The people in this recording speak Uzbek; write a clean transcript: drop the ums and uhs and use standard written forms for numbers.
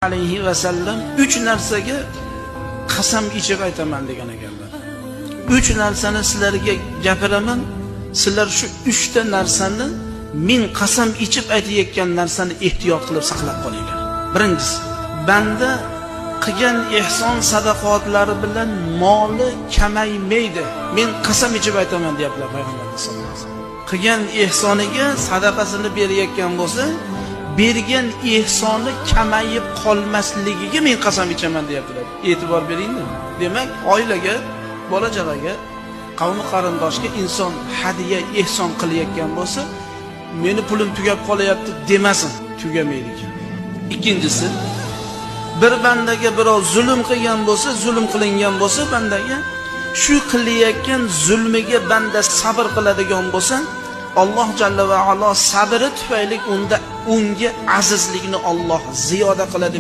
alayhi va sallam 3 narsaga qasam ichib aytaman degan ekanlar. 3 narsani sizlarga gapiraman, sizlar shu 3 ta narsani men qasam ichib aytayotgan narsani ehtiyot qilib saqlab qolinglar. Birinchisi, banda qilgan ehson sadaqotlari bilan moli kamaymaydi. Men qasam ichib aytaman deyaptilar payg'ambarimiz sollallohu alayhi vasallam. Qilgan ehsoniga sadaqasini berayotgan bo'lsa, bergan ehsoni kamayib qolmasligiga men qasam ichaman deyaptilar. E'tibor beringlar. Demak, oilaga, bola chaqaga, qavmi qarindoshga inson hadiya, ehson qilayotgan bo'lsa, meni pulim tugab qolyapti demasin, tugamaydi ekan. Ikkinchisi, bir bandaga birov zulm qilgan bo'lsa, zulm qilingan bo'lsa bandaga, shu qilayotgan zulmiga banda sabr qiladigan bo'lsa, Alloh jalla va alo sabri tufayli unga azizlikni Alloh ziyoda qiladi.